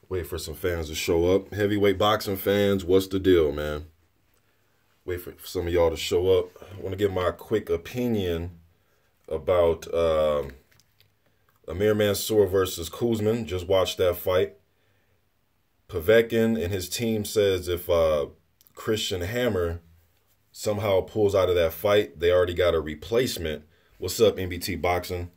Wait for some fans to show up. Heavyweight boxing fans, what's the deal, man? Wait for some of y'all to show up. I want to give my quick opinion about Amir Mansour versus Kuzmin. Just watched that fight. Povetkin and his team says if Christian Hammer somehow pulls out of that fight, they already got a replacement. What's up, NBT Boxing?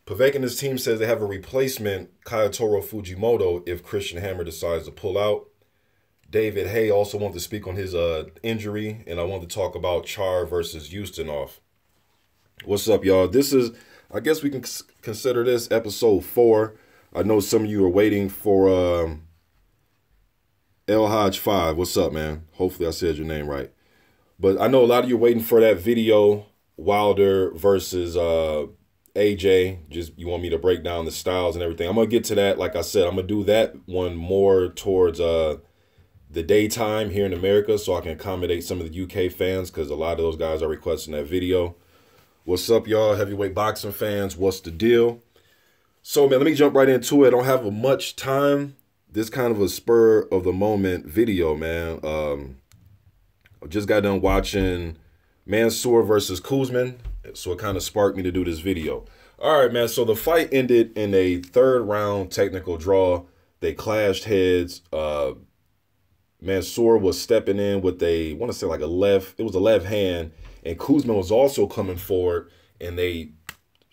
Povetkin and his team says they have a replacement, Kayotaro Fujimoto, if Christian Hammer decides to pull out. David Haye also wanted to speak on his injury, and I wanted to talk about Charr versus Ustinov. What's up, y'all? This is, I guess we can consider this episode 4. I know some of you are waiting for El Hodge 5. What's up, man? Hopefully I said your name right. But I know a lot of you are waiting for that video, Wilder versus AJ. Just you want me to break down the styles and everything. I'm going to get to that. Like I said, I'm going to do that one more towards the daytime here in America so I can accommodate some of the UK fans because a lot of those guys are requesting that video. What's up, y'all? Heavyweight boxing fans, what's the deal? So, man, let me jump right into it. I don't have much time. This kind of a spur of the moment video, man. I just got done watching Mansour versus Koosman, so it kind of sparked me to do this video. All right, man, so the fight ended in a third round technical draw. They clashed heads. Mansour was stepping in with I want to say like a left hand, and Kuzmin was also coming forward, and they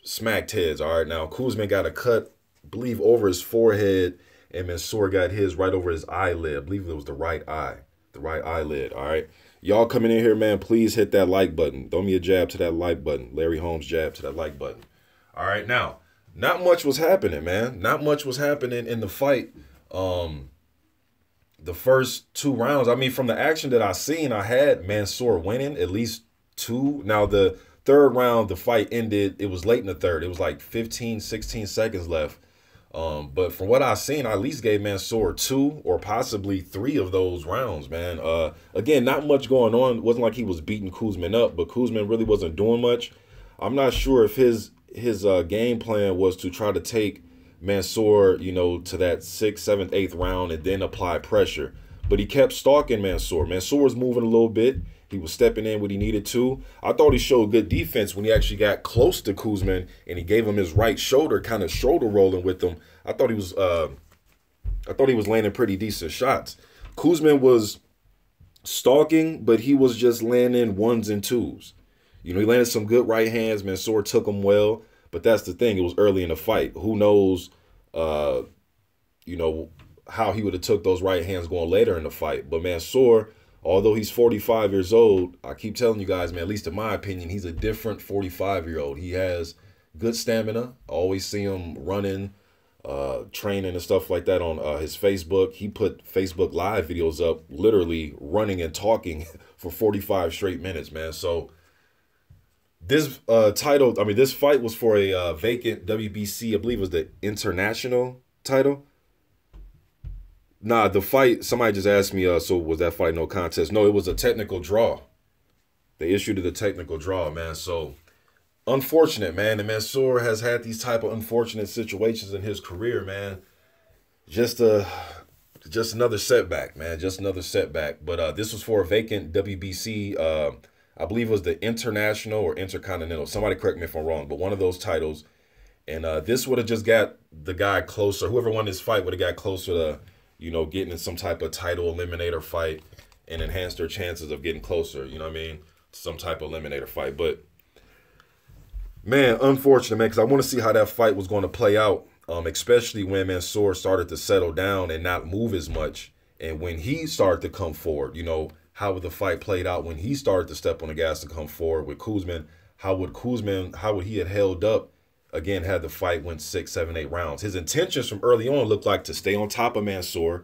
smacked heads. All right, now Kuzmin got a cut, I believe, over his forehead, and Mansour got his right over his eyelid. I believe it was the right eyelid. All right, y'all coming in here, man, please hit that like button. Throw me a jab to that like button. Larry Holmes jab to that like button. All right, now, not much was happening, man. Not much was happening in the fight. The first 2 rounds, I mean, from the action that I seen, I had Mansour winning at least 2. Now, the third round, the fight ended. It was late in the third. It was like 15, 16 seconds left. But from what I seen, I at least gave Mansour 2 or possibly 3 of those rounds, man. Again, not much going on. It wasn't like he was beating Kuzmin up, but Kuzmin really wasn't doing much. I'm not sure if his game plan was to try to take Mansour, you know, to that 6th, 7th, 8th round and then apply pressure. But he kept stalking Mansour. Mansour was moving a little bit. He was stepping in when he needed to. I thought he showed good defense when he actually got close to Kuzmin and he gave him his right shoulder, kind of shoulder rolling with him. I thought he was landing pretty decent shots. Kuzmin was stalking, but he was just landing 1s and 2s. You know, he landed some good right hands. Mansour took them well. But that's the thing. It was early in the fight. Who knows, you know, how he would have took those right hands going later in the fight. But Mansour, although he's 45 years old, I keep telling you guys, man, at least in my opinion, he's a different 45-year-old. He has good stamina. I always see him running, training and stuff like that on his Facebook. He put Facebook Live videos up, literally running and talking for 45 straight minutes, man. So this this fight was for a vacant WBC, I believe it was the international title. Nah, the fight, somebody just asked me, so was that fight no contest? No, it was a technical draw. They issued it a technical draw, man. So, unfortunate, man. And Mansour has had these type of unfortunate situations in his career, man. Just another setback, man. Just another setback. But this was for a vacant WBC, I believe it was the International or Intercontinental. Somebody correct me if I'm wrong, but one of those titles. And this would have just got the guy closer. Whoever won this fight would have got closer to, you know, getting in some type of title eliminator fight and enhance their chances of getting closer, you know what I mean? Some type of eliminator fight. But, man, unfortunate, man, because I want to see how that fight was going to play out, especially when Mansour started to settle down and not move as much. And when he started to come forward, you know, how would the fight played out when he started to step on the gas to come forward with Kuzmin? How would he have held up, again, had the fight went 6, 7, 8 rounds? His intentions from early on looked like to stay on top of Mansour.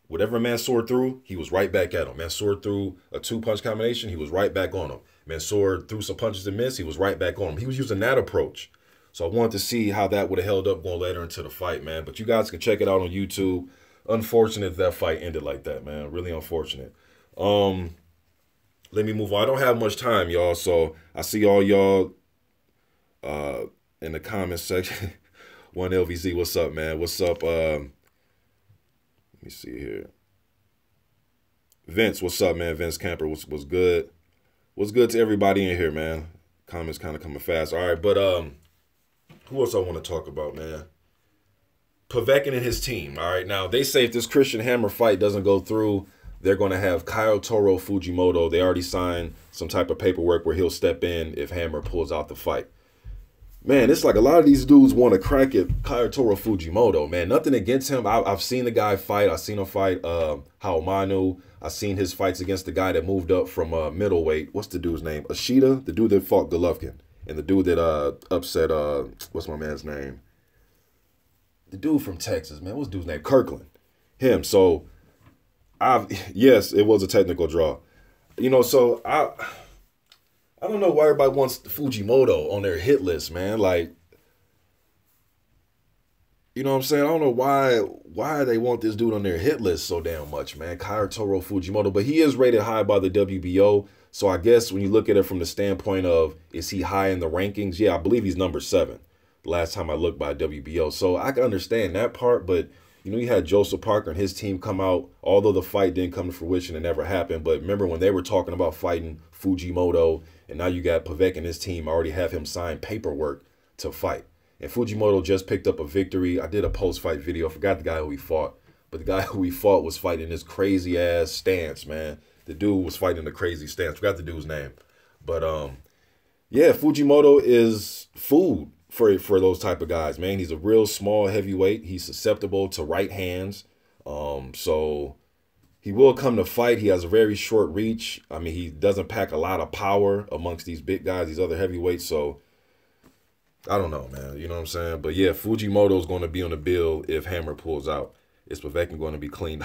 Whatever Mansour threw, he was right back at him. Mansour threw a 2-punch combination, he was right back on him. Mansour threw some punches and missed, he was right back on him. He was using that approach. So I wanted to see how that would have held up going later into the fight, man. But you guys can check it out on YouTube. Unfortunate that fight ended like that, man. Really unfortunate. Let me move on. I don't have much time, y'all, so I see all y'all in the comment section. 1LVZ, what's up, man? What's up, me see here. Vince, what's up, man? Vince Camper, what's good? What's good to everybody in here, man? Comments kind of coming fast. All right, but who else I want to talk about, man? Povetkin and his team. All right, now they say if this Christian Hammer fight doesn't go through, they're going to have Kyle Toro Fujimoto. They already signed some type of paperwork where he'll step in if Hammer pulls out the fight. Man, it's like a lot of these dudes want to crack at Kyle Toro Fujimoto, man. Nothing against him. I've seen the guy fight. I've seen him fight Haomanu. I've seen his fights against the guy that moved up from middleweight. What's the dude's name? Ashita, the dude that fought Golovkin. And the dude that upset, what's my man's name? The dude from Texas, man. What's the dude's name? Kirkland. Him. So, yes, it was a technical draw. You know, so I don't know why everybody wants Fujimoto on their hit list, man. Like, you know what I'm saying? I don't know why they want this dude on their hit list so damn much, man. Kyle Toro Fujimoto. But he is rated high by the WBO. So I guess when you look at it from the standpoint of, is he high in the rankings? Yeah, I believe he's number 7. The last time I looked by WBO. So I can understand that part. But, you know, you had Joseph Parker and his team come out. Although the fight didn't come to fruition, it never happened. But remember when they were talking about fighting Fujimoto, and now you got Povetkin and his team already have him sign paperwork to fight. And Fujimoto just picked up a victory. I did a post-fight video. I forgot the guy who he fought. But the guy who he fought was fighting this crazy-ass stance, man. The dude was fighting a crazy stance. Forgot the dude's name. But, yeah, Fujimoto is food for those type of guys, man. He's a real small heavyweight. He's susceptible to right hands. So he will come to fight. He has a very short reach. I mean, he doesn't pack a lot of power amongst these big guys, these other heavyweights. So I don't know, man. You know what I'm saying? But, yeah, Fujimoto's going to be on the bill if Hammer pulls out. Is Povetkin going to be clean?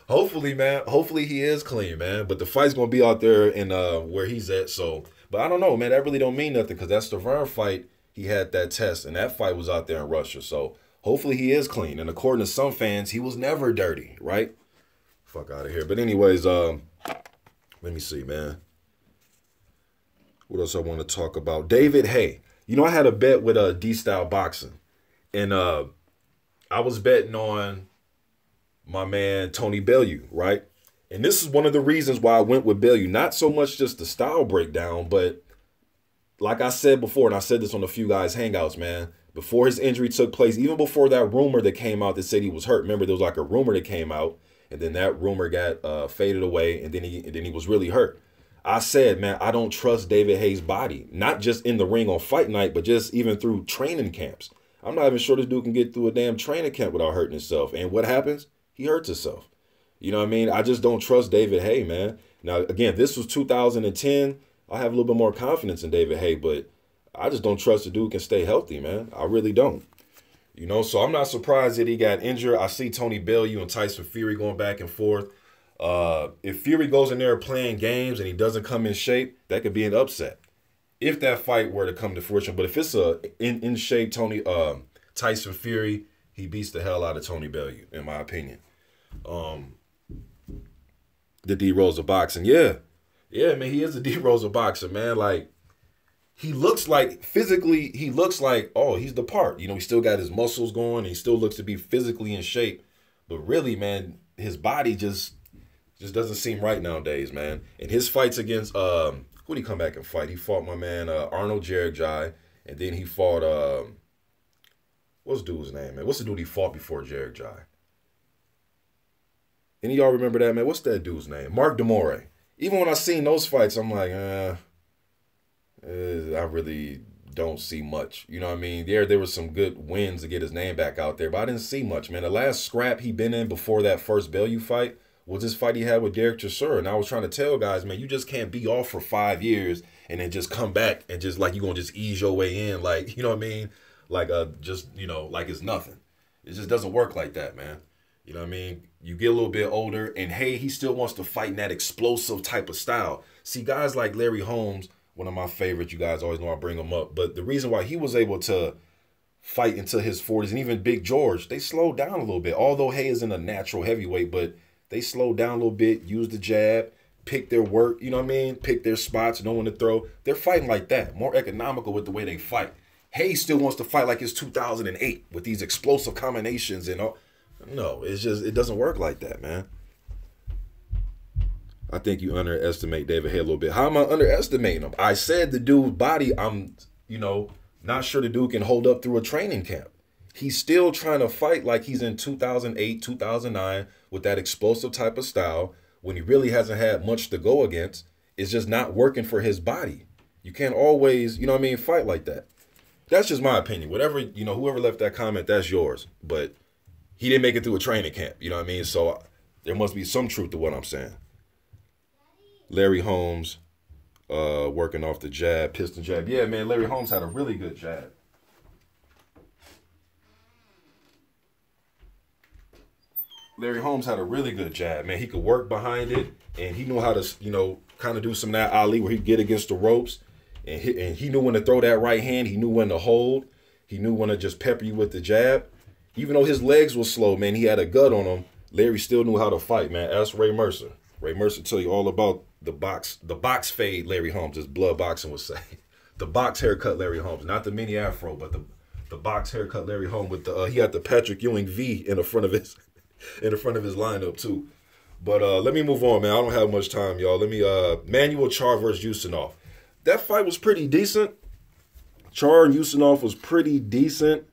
Hopefully, man. Hopefully he is clean, man. But the fight's going to be out there in where he's at. So, but I don't know, man. That really don't mean nothing because that Stavern fight, he had that test. And that fight was out there in Russia. So, hopefully he is clean. And according to some fans, he was never dirty, right? Fuck out of here. But anyways, let me see, man. What else I want to talk about? David Haye. You know, I had a bet with D-Style Boxing. And I was betting on my man Tony Bellew, right? And this is one of the reasons why I went with Bellew. Not so much just the style breakdown, but like I said before, and I said this on a few guys' hangouts, man, before his injury took place, even before that rumor that came out that said he was hurt. Remember, there was like a rumor that came out, and then that rumor got faded away, and then he was really hurt. I said, man, I don't trust David Haye's body, not just in the ring on fight night, but just even through training camps. I'm not even sure this dude can get through a damn training camp without hurting himself. And what happens? He hurts himself. You know what I mean? I just don't trust David Haye, man. Now, again, this was 2010. I have a little bit more confidence in David Haye, but I just don't trust the dude can stay healthy, man. I really don't. You know, so I'm not surprised that he got injured. I see Tony Bellew and Tyson Fury going back and forth. If Fury goes in there playing games and he doesn't come in shape, that could be an upset. If that fight were to come to fruition. But if it's a in shape Tyson Fury, he beats the hell out of Tony Bellew, in my opinion. The D Rose of boxing. Yeah, man, he is a D Rose of boxing, man. Like, he looks like, physically, he looks like, oh, he's the part. You know, he still got his muscles going. He still looks to be physically in shape. But really, man, his body just doesn't seem right nowadays, man. And his fights against, who did he come back and fight? He fought my man Arnold Jerichai, and then he fought, what's the dude's name, man? What's the dude he fought before Jerichai? Any of y'all remember that, man? What's that dude's name? Mark Demore. Even when I seen those fights, I'm like, I really don't see much. You know what I mean? There was some good wins to get his name back out there, but I didn't see much, man. The last scrap he been in before that first Bellew fight was this fight he had with Derek Chisora. And I was trying to tell guys, man, you just can't be off for 5 years and then just come back and just like you're going to just ease your way in. Like, you know what I mean? Like, just, you know, like it's nothing. It just doesn't work like that, man. You know what I mean? You get a little bit older, and hey, he still wants to fight in that explosive type of style. See, guys like Larry Holmes, one of my favorites, you guys always know I bring him up. But the reason why he was able to fight into his 40s, and even Big George, they slowed down a little bit. Although Haye isn't a natural heavyweight, but they slowed down a little bit, used the jab, pick their work, you know what I mean? Pick their spots, know when to throw. They're fighting like that, more economical with the way they fight. Haye still wants to fight like it's 2008 with these explosive combinations and all. No, it's just it doesn't work like that, man. I think you underestimate David Haye a little bit. How am I underestimating him? I said the dude's body, I'm, not sure the dude can hold up through a training camp. He's still trying to fight like he's in 2008, 2009 with that explosive type of style when he really hasn't had much to go against. It's just not working for his body. You can't always, fight like that. That's just my opinion. Whatever, whoever left that comment, that's yours. But he didn't make it through a training camp. You know what I mean? So there must be some truth to what I'm saying. Larry Holmes, working off the jab, piston jab. Yeah, man, Larry Holmes had a really good jab. Larry Holmes had a really good jab, man. He could work behind it, and he knew how to, kind of do some of that Ali where he'd get against the ropes, and he knew when to throw that right hand. He knew when to hold. He knew when to just pepper you with the jab. Even though his legs were slow, man, he had a gut on him. Larry still knew how to fight, man. Ask Ray Mercer. Ray Mercer tell you all about the box fade Larry Holmes, as blood boxing would say. The box haircut Larry Holmes, not the mini afro, but the box haircut Larry Holmes with the he had the Patrick Ewing V in the front of his lineup too. But let me move on, man. I don't have much time, y'all. Let me Manuel Charr versus Ustinov. That fight was pretty decent. Charr and Ustinov was pretty decent.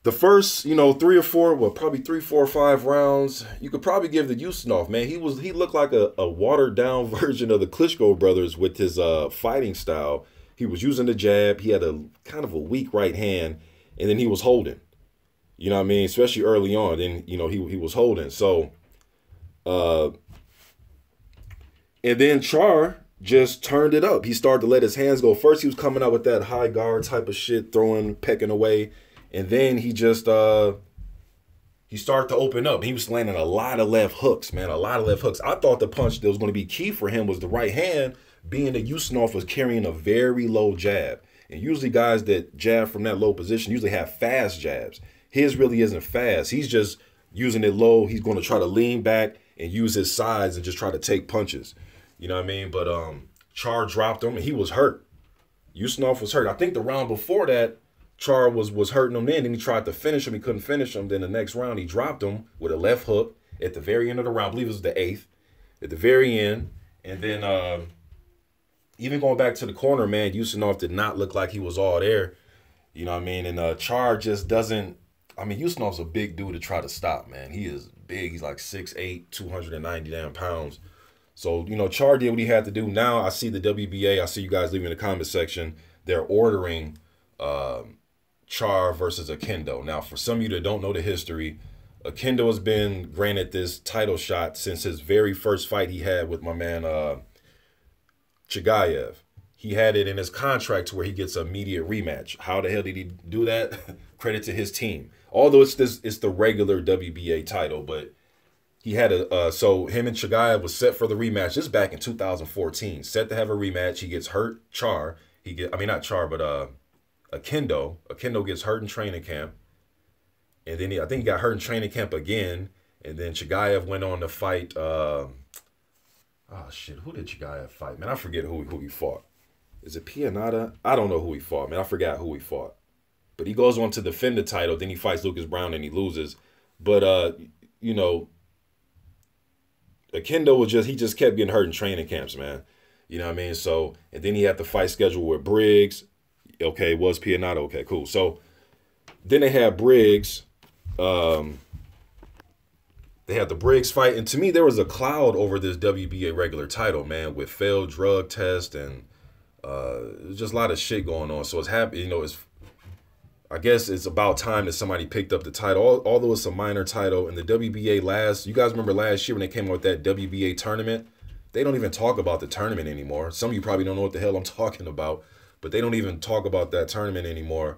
The first, 3 or 4, well, probably 3, 4, or 5 rounds, you could probably give the Ustinov, man. He looked like a watered down version of the Klitschko brothers with his fighting style. He was using the jab. He had a kind of a weak right hand, and then he was holding. You know what I mean? Especially early on. Then, he was holding. So, and then Charr just turned it up. He started to let his hands go. First, he was coming out with that high guard type of shit, throwing, pecking away. And then he just, he started to open up. He was landing a lot of left hooks, man, a lot of left hooks. I thought the punch that was going to be key for him was the right hand, being that Ustinov was carrying a very low jab. And usually guys that jab from that low position usually have fast jabs. His really isn't fast. He's just using it low. He's going to try to lean back and use his sides and just try to take punches. You know what I mean? But Charr dropped him, and he was hurt. Ustinov was hurt. I think the round before that, Charr was hurting him then he tried to finish him. He couldn't finish him. Then the next round, he dropped him with a left hook at the very end of the round. I believe it was the 8th. At the very end. And then even going back to the corner, man, Ustinov did not look like he was all there. You know what I mean? And Charr just doesn't. I mean, Ustinov's a big dude to try to stop, man. He is big. He's like 6'8", 290 damn pounds. So, Charr did what he had to do. Now I see the WBA. I see you guys leaving in the comment section. They're ordering Charr versus Oquendo. Now, for some of you that don't know the history, Oquendo has been granted this title shot since his very first fight he had with my man Chigayev. He had it in his contract to where he gets an immediate rematch. How the hell did he do that? Credit to his team. Although it's the regular WBA title, but he had so him and Chigayev was set for the rematch. This is back in 2014. Set to have a rematch. He gets hurt. Charr. Not Charr, but Oquendo. Oquendo gets hurt in training camp. And then I think he got hurt in training camp again. And then Chigayev went on to fight. Who did Chigayev fight? Man, I forget who he fought. Is it Pianata? I don't know who he fought, man. I forgot who he fought. But he goes on to defend the title. Then he fights Lucas Brown and he loses. But, Oquendo was he just kept getting hurt in training camps, man. You know what I mean? So, and then he had the fight schedule with Briggs. Okay, was Pianata. Okay, cool. So, then they had Briggs. They had the Briggs fight. And to me, there was a cloud over this WBA regular title, man, with failed drug test and just a lot of shit going on. So it's happy, I guess it's about time that somebody picked up the title, although it's a minor title. And the WBA you guys remember last year when they came out with that WBA tournament? They don't even talk about the tournament anymore. Some of you probably don't know what the hell I'm talking about, but they don't even talk about that tournament anymore.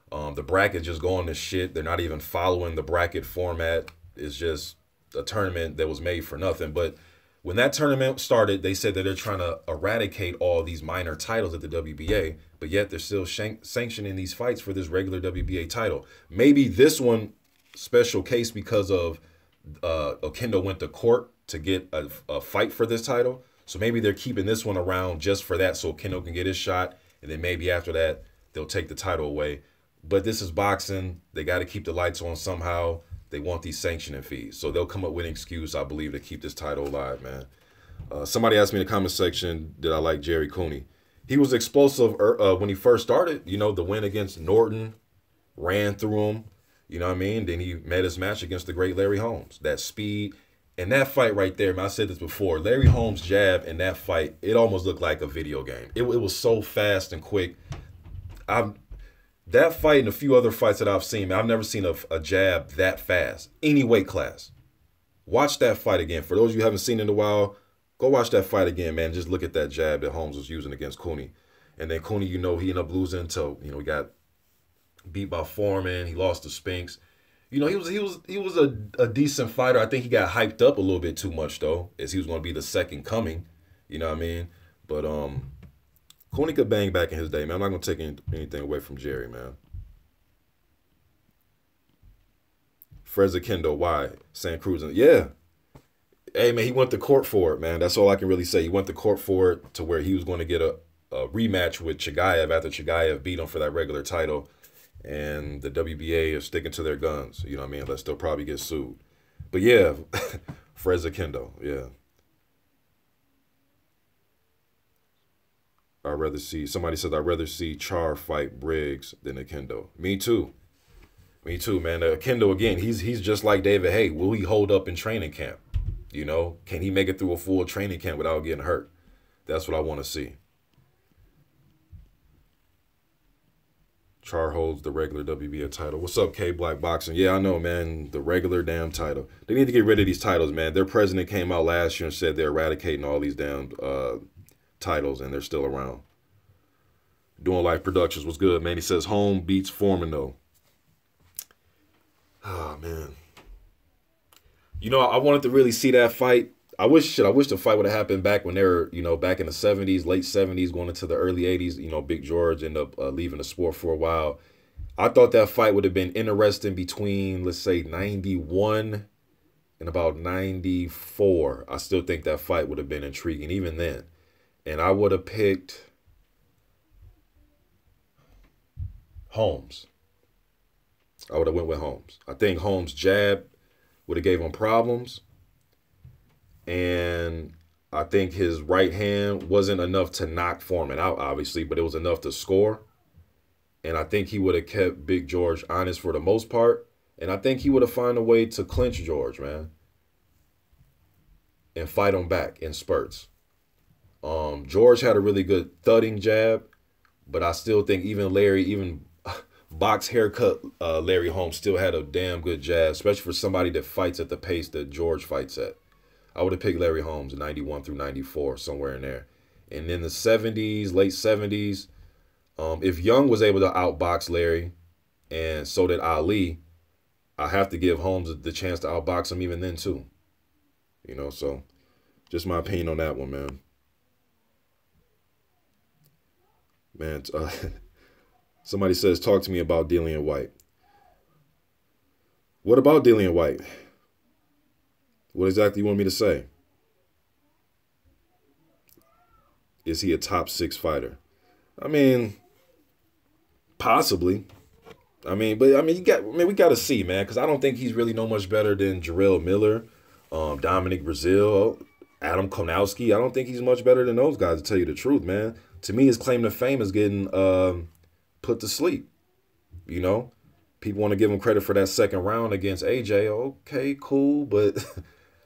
The bracket just going to shit. They're not even following the bracket format. It's just a tournament that was made for nothing. But when that tournament started, they said that they're trying to eradicate all these minor titles at the WBA, but yet they're still sanctioning these fights for this regular WBA title. Maybe this one special case because of Oquendo went to court to get a fight for this title. So maybe they're keeping this one around just for that so Oquendo can get his shot. And then maybe after that, they'll take the title away. But this is boxing. They got to keep the lights on somehow. They want these sanctioning fees. So they'll come up with an excuse, I believe, to keep this title alive, man. Somebody asked me in the comment section, did I like Jerry Cooney? He was explosive when he first started. You know, the win against Norton, ran through him. You know what I mean? Then he met his match against the great Larry Holmes. That speed. And that fight right there, man, I said this before. Larry Holmes' jab in that fight, it almost looked like a video game. It was so fast and quick. That fight and a few other fights that I've seen, man, I've never seen a jab that fast. Any weight class. Watch that fight again. For those of you who haven't seen it in a while, go watch that fight again, man. Just look at that jab that Holmes was using against Cooney. And then Cooney, you know, he ended up losing to, you know, he got beat by Foreman. He lost to Spinks. You know, he was a decent fighter. I think he got hyped up a little bit too much, though, as he was going to be the second coming. You know what I mean? But Cooney could bang back in his day, man. I'm not going to take anything away from Jerry, man. Freza Kendo, why? San Cruz. Yeah. Hey, man, he went to court for it, man. That's all I can really say. He went to court for it to where he was going to get a rematch with Chigaev after Chigaev beat him for that regular title. And the WBA is sticking to their guns. You know what I mean? Unless they'll probably get sued. But yeah, Freza Kendo, yeah. Somebody says, I'd rather see Char fight Briggs than Oquendo. Me too. Me too, man. Oquendo, again, he's just like David Haye. Will he hold up in training camp? You know, can he make it through a full training camp without getting hurt? That's what I want to see. Char holds the regular WBA title. What's up, K Black Boxing? Yeah, I know, man. The regular damn title. They need to get rid of these titles, man. Their president came out last year and said they're eradicating all these damn titles, and they're still around. Doing Life Productions was good, man. He says Home beats Foreman, though. Oh, man. You know, I wanted to really see that fight. I wish the fight would have happened back when they were, you know, back in the 70s, late 70s, going into the early 80s. You know, Big George ended up leaving the sport for a while. I thought that fight would have been interesting between, let's say, 91 and about 94. I still think that fight would have been intriguing even then. And I would have picked Holmes. I would have went with Holmes. I think Holmes' jab would have gave him problems. And I think his right hand wasn't enough to knock Foreman out, obviously, but it was enough to score. And I think he would have kept Big George honest for the most part. And I think he would have found a way to clinch George, man. And fight him back in spurts. George had a really good thudding jab. But I still think even box haircut Larry Holmes still had a damn good jab, especially for somebody that fights at the pace that George fights at. I would have picked Larry Holmes in 91 through 94, somewhere in there. And in the 70s, late 70s, if Young was able to outbox Larry, and so did Ali, I have to give Holmes the chance to outbox him even then too. You know, so just my opinion on that one, man. Man, somebody says, talk to me about Dillian Whyte. What about Dillian Whyte? What exactly you want me to say? Is he a top 6 fighter? I mean, possibly. We got to see, man, because I don't think he's really no much better than Jarrell Miller, Dominic Brazil, Adam Konowski. I don't think he's much better than those guys, to tell you the truth, man. To me, his claim to fame is getting put to sleep. You know, people want to give him credit for that second round against AJ. Okay, cool, but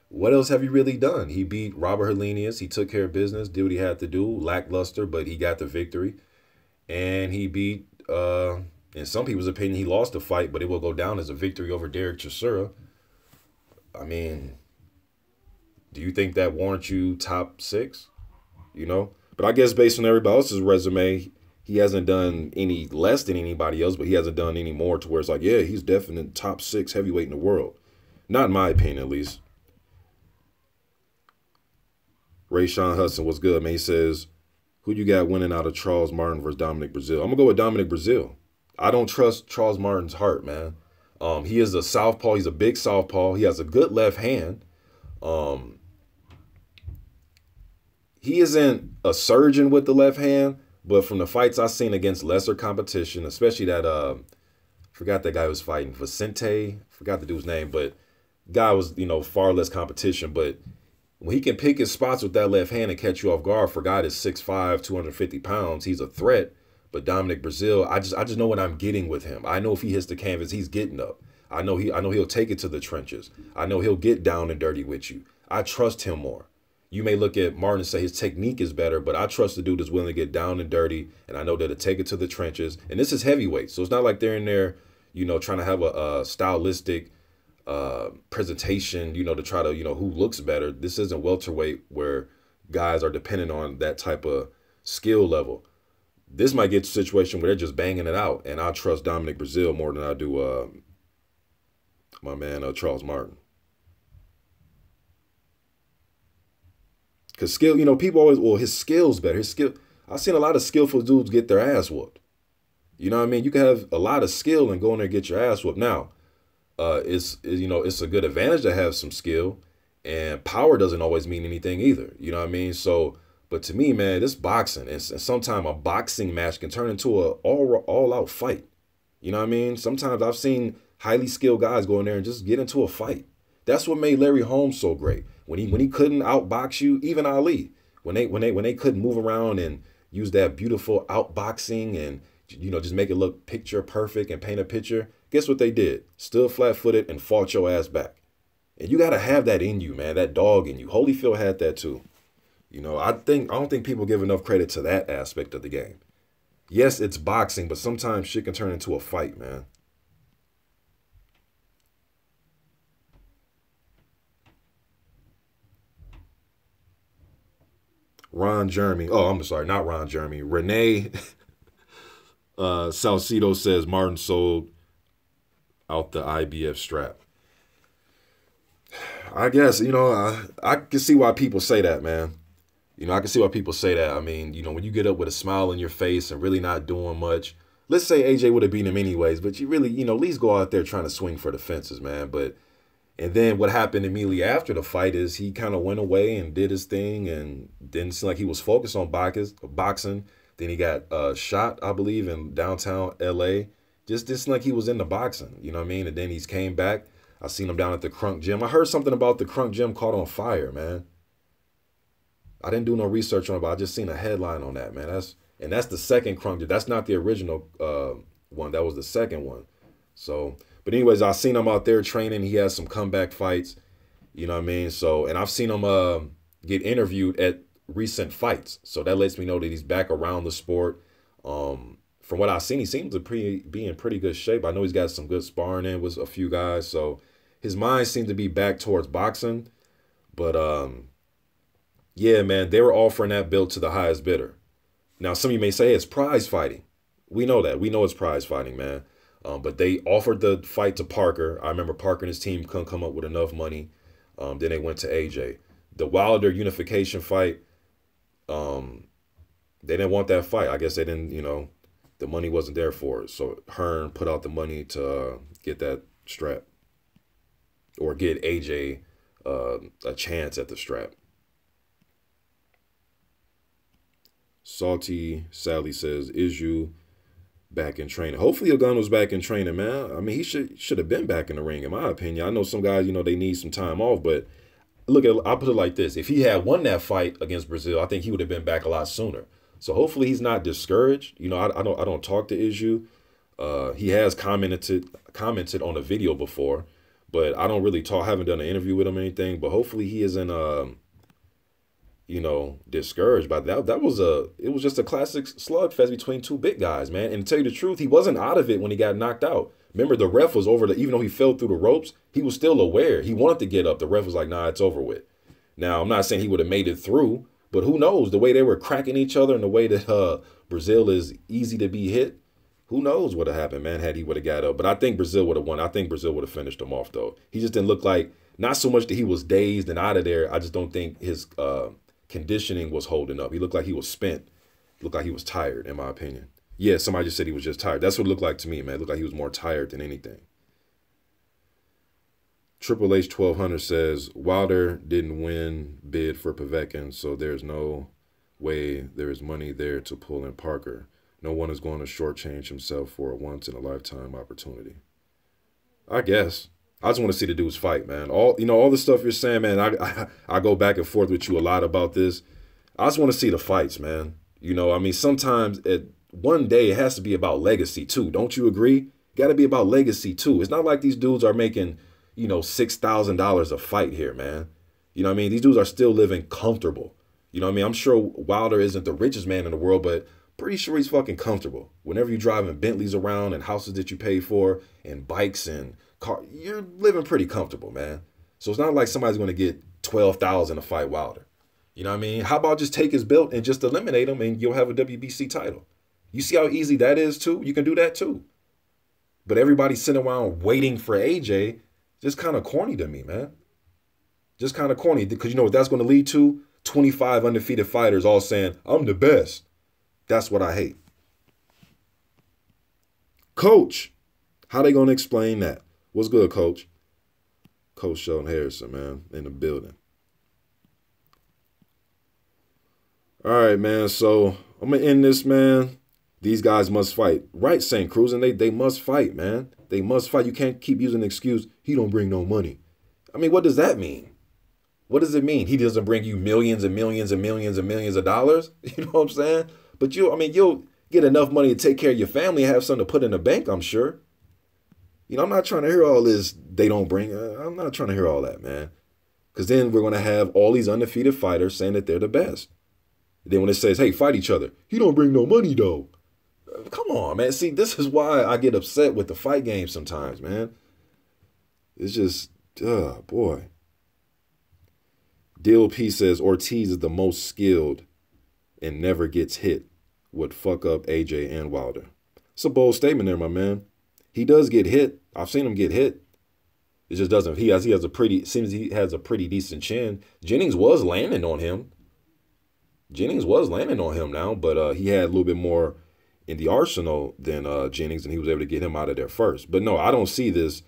what else have you really done? He beat Robert Helenius. He took care of business, did what he had to do. Lackluster, but he got the victory. And he beat, in some people's opinion, he lost the fight, but it will go down as a victory over Derek Chisora. I mean, do you think that warrants you top 6? You know? But I guess based on everybody else's resume, he hasn't done any less than anybody else, but he hasn't done any more to where it's like, yeah, he's definitely top 6 heavyweight in the world. Not in my opinion, at least. Ray Sean Hudson, what's good, man? He says, who you got winning out of Charles Martin versus Dominic Brazil? I'm going to go with Dominic Brazil. I don't trust Charles Martin's heart, man. He is a southpaw. He's a big southpaw. He has a good left hand. He isn't a surgeon with the left hand, but from the fights I've seen against lesser competition, especially that Forgot that guy was fighting. Vicente, forgot the dude's name, but guy was, far less competition. But when he can pick his spots with that left hand and catch you off guard, for a guy that's 6'5", 250 pounds, he's a threat. But Dominic Breazeale, I just know what I'm getting with him. I know if he hits the canvas, he's getting up. I know he'll take it to the trenches. I know he'll get down and dirty with you. I trust him more. You may look at Martin and say his technique is better, but I trust the dude that's willing to get down and dirty, and I know that he'll take it to the trenches. And this is heavyweight, so it's not like they're in there, trying to have a stylistic presentation, to try to, who looks better. This isn't welterweight where guys are dependent on that type of skill level. This might get to a situation where they're just banging it out, and I trust Dominic Breazeale more than I do my man Charles Martin. Because skill, people always, well, his skill's better. I've seen a lot of skillful dudes get their ass whooped. You know what I mean? You can have a lot of skill and go in there and get your ass whooped. Now, it's a good advantage to have some skill, and power doesn't always mean anything either. You know what I mean? So, but to me, man, this boxing, and sometimes a boxing match can turn into a all-out fight. You know what I mean? Sometimes I've seen highly skilled guys go in there and just get into a fight. That's what made Larry Holmes so great. When he couldn't outbox you, even Ali, when they couldn't move around and use that beautiful outboxing and just make it look picture perfect and paint a picture, guess what they did? Stood flat-footed and fought your ass back. And you got to have that in you, man, that dog in you. Holyfield had that too. I don't think people give enough credit to that aspect of the game. Yes, it's boxing, but sometimes shit can turn into a fight, man. Ron Jeremy. Oh, I'm sorry, not Ron Jeremy. Renee Salcido says Martin sold out the IBF strap. I guess, I can see why people say that, man. I can see why people say that. I mean, when you get up with a smile on your face and really not doing much, let's say AJ would have beaten him anyways, but you really, at least go out there trying to swing for the fences, man. And then what happened immediately after the fight is he kind of went away and did his thing and didn't seem like he was focused on boxing. Then he got shot, I believe, in downtown LA. Just didn't seem like he was into boxing, you know what I mean? And then he's came back. I seen him down at the Crunk Gym. I heard something about the Crunk Gym caught on fire, man. I didn't do no research on it, but I just seen a headline on that, man. That's the second Crunk Gym. That's not the original one. That was the second one. So, but anyways, I seen him out there training. He has some comeback fights, you know what I mean? So, and I've seen him get interviewed at recent fights. So that lets me know that he's back around the sport. From what I've seen, he seems to be in pretty good shape. I know he's got some good sparring in with a few guys. So his mind seems to be back towards boxing. But, yeah, man, they were offering that belt to the highest bidder. Now, some of you may say, hey, it's prize fighting. We know that. We know it's prize fighting, man. But they offered the fight to Parker. I remember Parker and his team couldn't come up with enough money. Then they went to AJ. The Wilder unification fight, they didn't want that fight. I guess they didn't, the money wasn't there for it. So Hearn put out the money to get that strap or get AJ a chance at the strap. Salty Sally says, is you back in training? Hopefully Ogano's back in training, man. I mean, he should have been back in the ring, in my opinion. I know some guys, they need some time off, but I'll put it like this. If he had won that fight against Breazeale, I think he would have been back a lot sooner. So hopefully he's not discouraged. I don't talk to Issue. He has commented on a video before, but I don't really haven't done an interview with him or anything, but hopefully he isn't discouraged by that. It was just a classic slugfest between two big guys, man. And to tell you the truth, he wasn't out of it when he got knocked out. Remember, the ref was even though he fell through the ropes, he was still aware. He wanted to get up. The ref was like, nah, it's over with. Now, I'm not saying he would have made it through, but who knows? The way they were cracking each other and the way that Breazeale is easy to be hit, who knows what would have happened, man, had he would have got up. But I think Breazeale would have won. I think Breazeale would have finished him off, though. He just didn't look like, not so much that he was dazed and out of there. I just don't think his conditioning was holding up. He looked like he was spent. Looked like he was tired, in my opinion. Yeah, somebody just said he was just tired. That's what it looked like to me, man. It looked like he was more tired than anything. Triple H 1200 says, Wilder didn't win bid for Povetkin, so there's no way there is money there to pull in Parker. No one is going to shortchange himself for a once-in-a-lifetime opportunity. I guess. I just want to see the dudes fight, man. All the stuff you're saying, man, I go back and forth with you a lot about this. I just want to see the fights, man. Sometimes one day it has to be about legacy too. Don't you agree? Got to be about legacy too. It's not like these dudes are making, $6,000 a fight here, man. These dudes are still living comfortable. I'm sure Wilder isn't the richest man in the world, but pretty sure he's fucking comfortable. Whenever you're driving Bentleys around and houses that you pay for and bikes and car, you're living pretty comfortable, man. So it's not like somebody's going to get 12,000 to fight Wilder. How about just take his belt and just eliminate him and you'll have a WBC title? You see how easy that is too? You can do that too. But everybody's sitting around waiting for AJ. Just kind of corny to me, man. Just kind of corny because you know what that's going to lead to? 25 undefeated fighters all saying, I'm the best. That's what I hate. Coach, how they going to explain that? What's good, Coach? Coach Sheldon Harrison, man, in the building. All right, man, so I'm going to end this, man. These guys must fight. Right, St. Cruz, and they must fight, man. They must fight. You can't keep using the excuse, he don't bring no money. What does that mean? What does it mean? He doesn't bring you millions and millions and millions and millions of dollars? You know what I'm saying? But you'll get enough money to take care of your family and have something to put in the bank, I'm sure. I'm not trying to hear all this, they don't bring. I'm not trying to hear all that, man. Because then we're going to have all these undefeated fighters saying that they're the best. Then when it says, hey, fight each other, he don't bring no money, though. Come on, man. See, this is why I get upset with the fight game sometimes, man. It's just, boy. DLP says Ortiz is the most skilled and never gets hit. Would fuck up AJ and Wilder. It's a bold statement there, my man. He does get hit. I've seen him get hit. It just doesn't. Seems he has a pretty decent chin. Jennings was landing on him. Now, but he had a little bit more in the arsenal than Jennings, and he was able to get him out of there first. But no, I don't see this.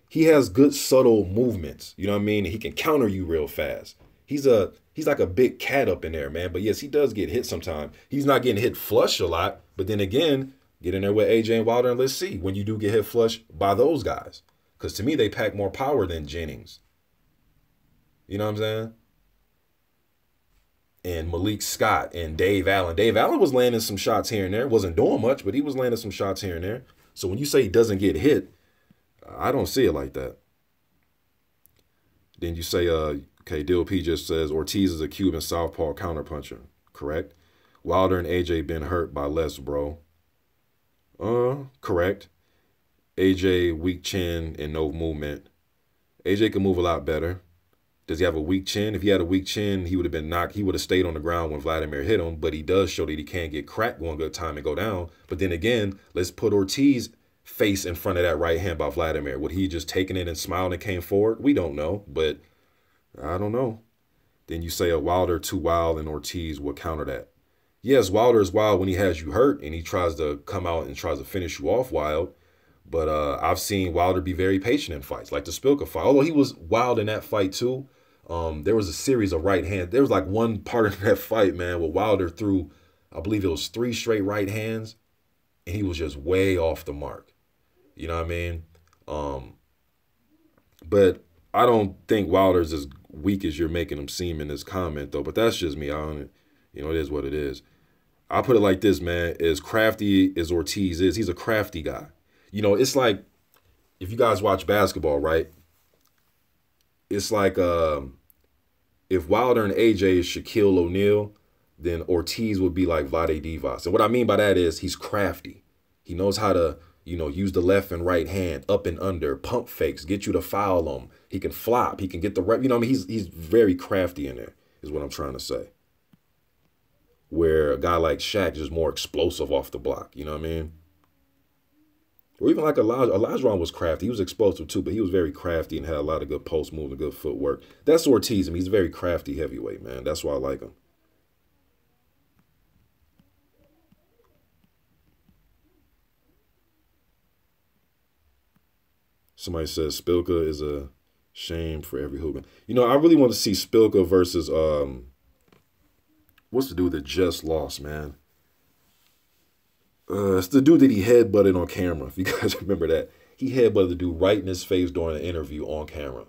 He has good subtle movements. You know what I mean? He can counter you real fast. He's like a big cat up in there, man. But yes, he does get hit sometimes. He's not getting hit flush a lot. But then again, get in there with AJ and Wilder and let's see when you do get hit flush by those guys. Because to me, they pack more power than Jennings. You know what I'm saying? And Malik Scott and Dave Allen. Dave Allen was landing some shots here and there. Wasn't doing much, but he was landing some shots here and there. So when you say he doesn't get hit, I don't see it like that. Then you say, okay, DLP just says Ortiz is a Cuban southpaw counterpuncher. Correct. Wilder and AJ been hurt by less, bro. Correct. AJ weak chin and no movement. AJ can move a lot better. Does he have a weak chin? If he had a weak chin, he would have been knocked. He would have stayed on the ground when Vladimir hit him. But he does show that he can get cracked one good time and go down. But then again, let's put Ortiz face in front of that right hand by Vladimir. Would he just taken it and smiled and came forward? We don't know, but I don't know. Then you say a Wilder too wild and Ortiz will counter that. Yes, Wilder is wild when he has you hurt and he tries to come out and tries to finish you off wild. But I've seen Wilder be very patient in fights, like the Spilka fight. Although he was wild in that fight too. There was a series of right hands. There was like one part of that fight, man, where Wilder threw, I believe it was 3 straight right hands, and he was just way off the mark. You know what I mean? But I don't think Wilder's as weak as you're making him seem in this comment, though. But that's just me. It is what it is. I'll put it like this, man. As crafty as Ortiz is, he's a crafty guy. It's like, if you guys watch basketball, right? It's like if Wilder and AJ is Shaquille O'Neal, then Ortiz would be like Vlade Divac. And what I mean by that is he's crafty. He knows how to, use the left and right hand, up and under, pump fakes, get you to foul him. He can flop. He can get the rep. He's very crafty in there, is what I'm trying to say. Where a guy like Shaq is just more explosive off the block. You know what I mean? Or even like Elijah was crafty. He was explosive too, but he was very crafty and had a lot of good post moves and good footwork. That's Ortiz. He's a very crafty heavyweight, man. That's why I like him. Somebody says Spilka is a shame for every hooligan. I really want to see Spilka versus what's the dude that just lost, man? It's the dude that he headbutted on camera. If you guys remember that. He headbutted the dude right in his face during an interview on camera.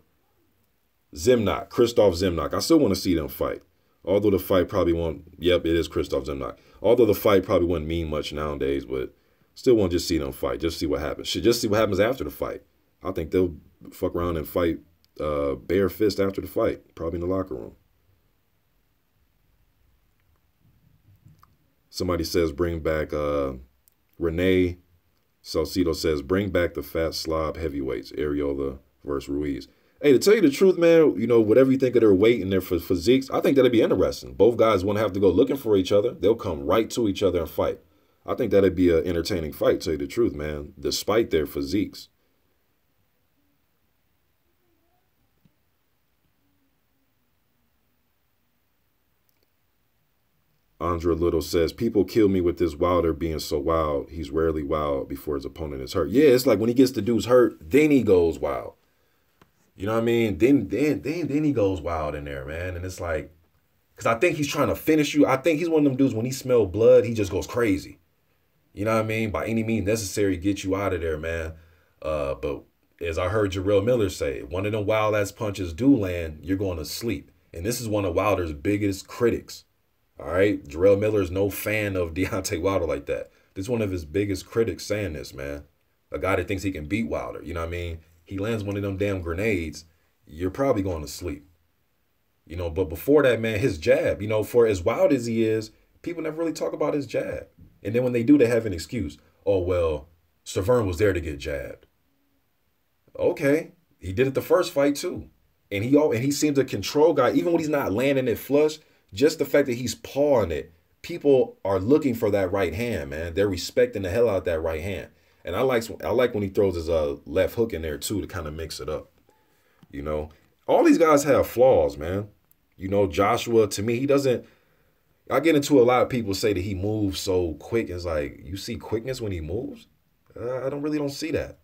Zimnock, Christoph Zimnock. I still want to see them fight. Although the fight probably won't. Yep, it is Christoph Zimnock. Although the fight probably wouldn't mean much nowadays, but still want to just see them fight. Just see what happens. Should just see what happens after the fight. I think they'll fuck around and fight bare fist after the fight. Probably in the locker room. Somebody says bring back Renee Salcido says bring back the fat slob heavyweights, Ariola versus Ruiz. Hey, to tell you the truth, man, you know, whatever you think of their weight and their physiques, I think that'd be interesting. Both guys won't have to go looking for each other. They'll come right to each other and fight. I think that'd be an entertaining fight, to tell you the truth, man, despite their physiques. Andra Little says, people kill me with this Wilder being so wild. He's rarely wild before his opponent is hurt. Yeah, it's like when he gets the dudes hurt, then he goes wild. You know what I mean? Then he goes wild in there, man. And it's like, because I think he's trying to finish you. I think he's one of them dudes, when he smells blood, he just goes crazy. You know what I mean? By any means necessary, get you out of there, man. But as I heard Jarrell Miller say, one of them wild-ass punches do land, you're going to sleep. And this is one of Wilder's biggest critics. All right? Jarrell Miller is no fan of Deontay Wilder like that. This is one of his biggest critics saying this, man. A guy that thinks he can beat Wilder. You know what I mean? He lands one of them damn grenades, you're probably going to sleep. You know, but before that, man, his jab, you know, for as wild as he is, people never really talk about his jab. And then when they do, they have an excuse. Oh, well, Severn was there to get jabbed. Okay. He did it the first fight, too. And he seems a control guy. Even when he's not landing it flush, just the fact that he's pawing it, people are looking for that right hand, man. They're respecting the hell out of that right hand. And I like when he throws his left hook in there, too, to kind of mix it up. You know, all these guys have flaws, man. You know, Joshua, to me, he doesn't. I get into a lot of people say that he moves so quick. It's like, you see quickness when he moves? I don't see that.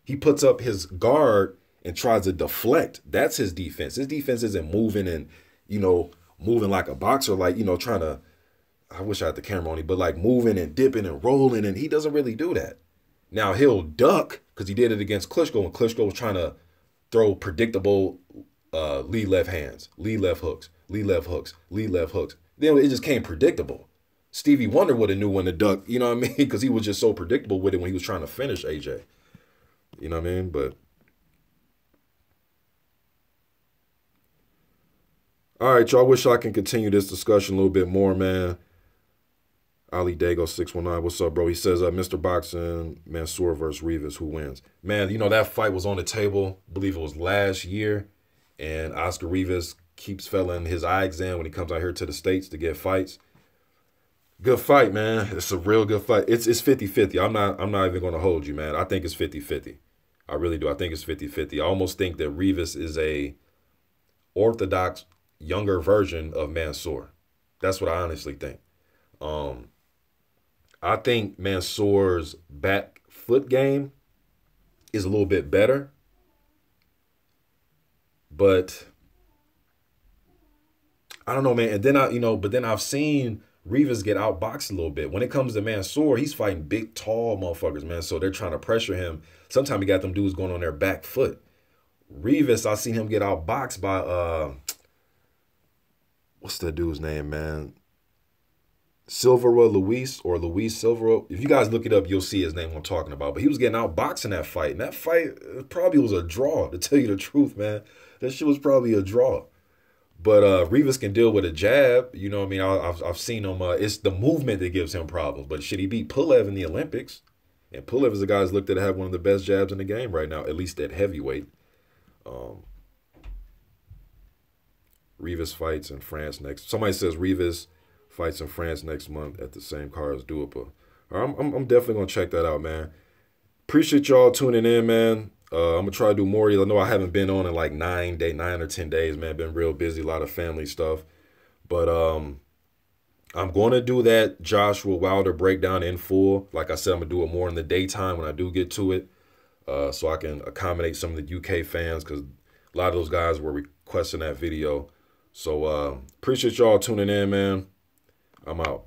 He puts up his guard and tries to deflect. That's his defense. His defense isn't moving and, you know, moving like a boxer, like, you know, trying to, I wish I had the camera on him, but like moving and dipping and rolling, and he doesn't really do that. Now, he'll duck, because he did it against Klitschko, when Klitschko was trying to throw predictable lead left hands, lead left hooks, lead left hooks, lead left hooks. Then it just came predictable. Stevie Wonder would have knew when to duck, you know what I mean? Because he was just so predictable with it when he was trying to finish AJ. You know what I mean? But all right, y'all. I wish I can continue this discussion a little bit more, man. Ali Dago 619, what's up, bro? He says, Mr. Boxing, Mansour versus Rivas, who wins? Man, you know, that fight was on the table, I believe it was last year, and Oscar Rivas keeps failing his eye exam when he comes out here to the States to get fights. Good fight, man. It's a real good fight. It's 50-50. I'm not even going to hold you, man. I think it's 50-50. I really do. I think it's 50-50. I almost think that Rivas is a orthodox, younger version of Mansour. That's what I honestly think. I think Mansour's back foot game is a little bit better. But I don't know, man. And then but then I've seen Rivas get outboxed a little bit. When it comes to Mansour, he's fighting big, tall motherfuckers, man. So they're trying to pressure him. Sometimes he got them dudes going on their back foot. Rivas, I seen him get outboxed by what's that dude's name, man? Silvera Luis or Luis Silvera. If you guys look it up, you'll see his name I'm talking about. But he was getting outboxed in that fight. And that fight probably was a draw, to tell you the truth, man. That shit was probably a draw. But Rivas can deal with a jab. You know what I mean? I've seen him. It's the movement that gives him problems. But should he beat Pulev in the Olympics? And Pulev is a guy who's looked at to have one of the best jabs in the game right now, at least at heavyweight. Rivas fights in France next. Somebody says Rivas fights in France next month at the same card as Duipa. I'm definitely going to check that out, man. Appreciate y'all tuning in, man. I'm going to try to do more. I know I haven't been on in like 9 or 10 days, man. Been real busy, a lot of family stuff. But I'm going to do that Joshua Wilder breakdown in full. Like I said, I'm going to do it more in the daytime when I do get to it. So I can accommodate some of the UK fans, because a lot of those guys were requesting that video. So appreciate y'all tuning in, man. I'm out.